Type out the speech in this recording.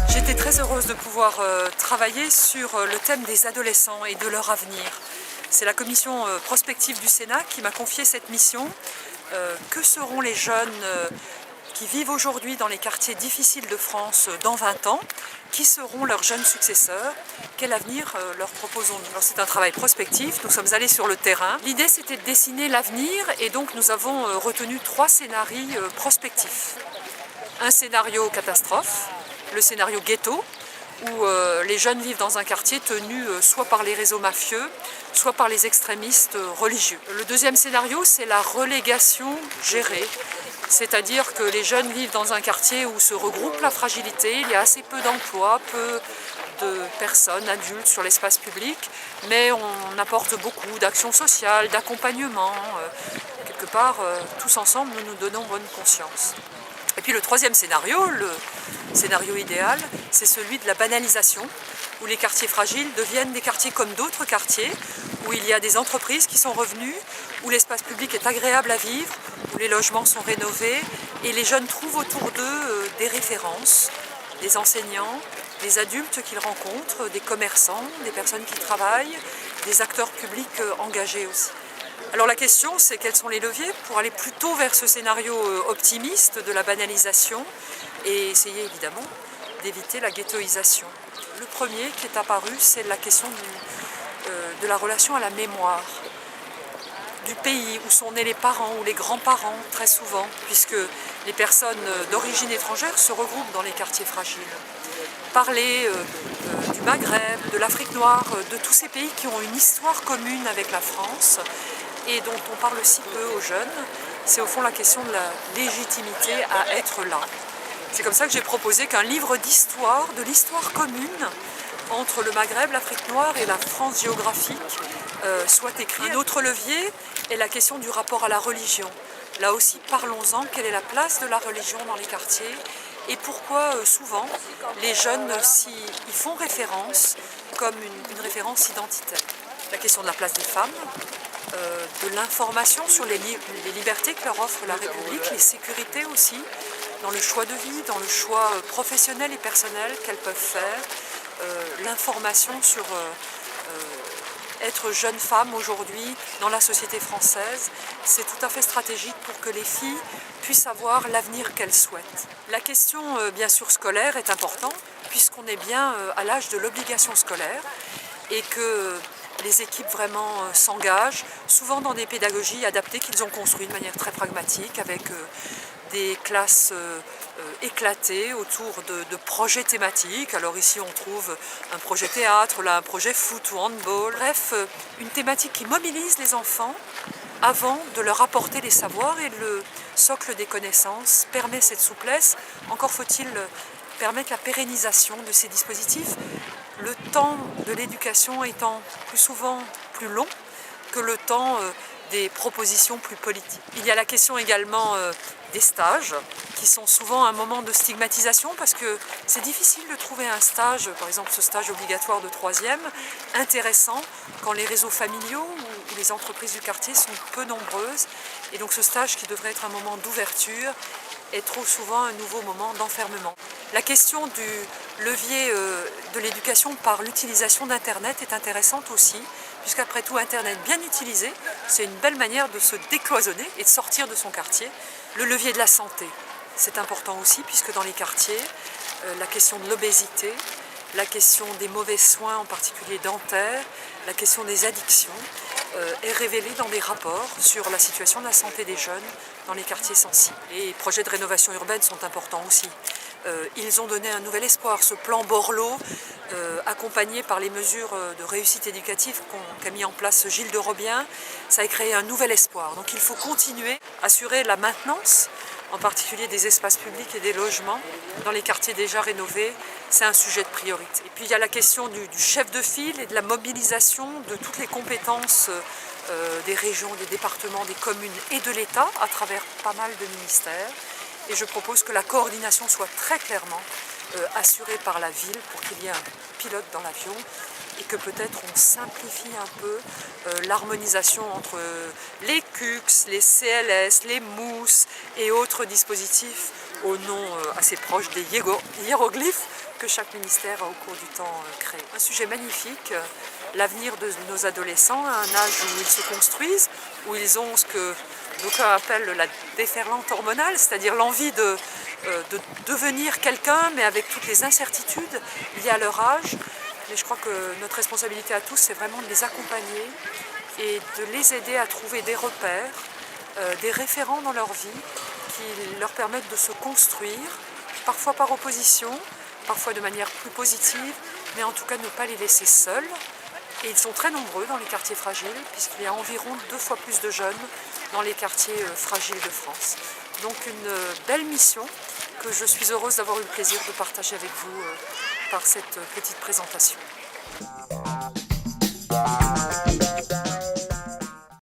J'étais très heureuse de pouvoir travailler sur le thème des adolescents et de leur avenir. C'est la commission prospective du Sénat qui m'a confié cette mission. Que seront les jeunes qui vivent aujourd'hui dans les quartiers difficiles de France dans 20 ans? Qui seront leurs jeunes successeurs? Quel avenir leur proposons-nous? Alors c'est un travail prospectif, nous sommes allés sur le terrain. L'idée c'était de dessiner l'avenir et donc nous avons retenu 3 scénarios prospectifs. Un scénario catastrophe, le scénario ghetto, où les jeunes vivent dans un quartier tenu soit par les réseaux mafieux, soit par les extrémistes religieux. Le deuxième scénario, c'est la relégation gérée, c'est-à-dire que les jeunes vivent dans un quartier où se regroupe la fragilité, il y a assez peu d'emplois, peu de personnes adultes sur l'espace public, mais on apporte beaucoup d'actions sociales, d'accompagnement. Quelque part, tous ensemble, nous nous donnons bonne conscience. Et puis le troisième scénario, le scénario idéal, c'est celui de la banalisation, où les quartiers fragiles deviennent des quartiers comme d'autres quartiers, où il y a des entreprises qui sont revenues, où l'espace public est agréable à vivre, où les logements sont rénovés, et les jeunes trouvent autour d'eux des références, des enseignants, des adultes qu'ils rencontrent, des commerçants, des personnes qui travaillent, des acteurs publics engagés aussi. Alors la question, c'est quels sont les leviers pour aller plutôt vers ce scénario optimiste de la banalisation et essayer évidemment d'éviter la ghettoisation. Le premier qui est apparu, c'est la question de la relation à la mémoire, du pays où sont nés les parents ou les grands-parents très souvent, puisque les personnes d'origine étrangère se regroupent dans les quartiers fragiles. Parler du Maghreb, de l'Afrique noire, de tous ces pays qui ont une histoire commune avec la France et dont on parle si peu aux jeunes, c'est au fond la question de la légitimité à être là. C'est comme ça que j'ai proposé qu'un livre d'histoire, de l'histoire commune entre le Maghreb, l'Afrique noire et la France géographique soit écrit. Un autre levier est la question du rapport à la religion. Là aussi, parlons-en, quelle est la place de la religion dans les quartiers et pourquoi souvent les jeunes y font référence comme une référence identitaire. La question de la place des femmes, de l'information sur les libertés que leur offre la République, les sécurités aussi, dans le choix de vie, dans le choix professionnel et personnel qu'elles peuvent faire, l'information sur être jeune femme aujourd'hui dans la société française, c'est tout à fait stratégique pour que les filles puissent avoir l'avenir qu'elles souhaitent. La question bien sûr scolaire est importante puisqu'on est bien à l'âge de l'obligation scolaire et que les équipes vraiment s'engagent, souvent dans des pédagogies adaptées qu'ils ont construites de manière très pragmatique avec des classes éclatées autour de projets thématiques. Alors ici on trouve un projet théâtre, là un projet foot ou handball. Bref, une thématique qui mobilise les enfants avant de leur apporter les savoirs et le socle des connaissances permet cette souplesse. Encore faut-il permettre la pérennisation de ces dispositifs, le temps de l'éducation étant plus souvent plus long que le temps des propositions plus politiques. Il y a la question également des stages, qui sont souvent un moment de stigmatisation parce que c'est difficile de trouver un stage, par exemple ce stage obligatoire de 3e, intéressant quand les réseaux familiaux ou les entreprises du quartier sont peu nombreuses. Et donc ce stage qui devrait être un moment d'ouverture est trop souvent un nouveau moment d'enfermement. La question du levier de l'éducation par l'utilisation d'Internet est intéressante aussi, puisqu'après tout, Internet bien utilisé, c'est une belle manière de se décloisonner et de sortir de son quartier. Le levier de la santé, c'est important aussi, puisque dans les quartiers, la question de l'obésité, la question des mauvais soins, en particulier dentaires, la question des addictions, est révélée dans des rapports sur la situation de la santé des jeunes dans les quartiers sensibles. Les projets de rénovation urbaine sont importants aussi. Ils ont donné un nouvel espoir. Ce plan Borloo, accompagné par les mesures de réussite éducative qu'a mis en place Gilles de Robien, ça a créé un nouvel espoir. Donc il faut continuer à assurer la maintenance, en particulier des espaces publics et des logements dans les quartiers déjà rénovés. C'est un sujet de priorité. Et puis il y a la question du chef de file et de la mobilisation de toutes les compétences des régions, des départements, des communes et de l'État à travers pas mal de ministères. Et je propose que la coordination soit très clairement assurée par la ville pour qu'il y ait un pilote dans l'avion et que peut-être on simplifie un peu l'harmonisation entre les CUCS, les CLS, les MOUS et autres dispositifs au nom assez proche des hiéroglyphes que chaque ministère a au cours du temps créé. Un sujet magnifique, l'avenir de nos adolescents à un âge où ils se construisent, où ils ont ce que d'aucuns appellent la déferlante hormonale, c'est-à-dire l'envie de devenir quelqu'un, mais avec toutes les incertitudes liées à leur âge. Mais je crois que notre responsabilité à tous, c'est vraiment de les accompagner et de les aider à trouver des repères, des référents dans leur vie qui leur permettent de se construire, parfois par opposition, parfois de manière plus positive, mais en tout cas ne pas les laisser seuls. Et ils sont très nombreux dans les quartiers fragiles, puisqu'il y a environ 2 fois plus de jeunes dans les quartiers fragiles de France. Donc une belle mission que je suis heureuse d'avoir eu le plaisir de partager avec vous par cette petite présentation.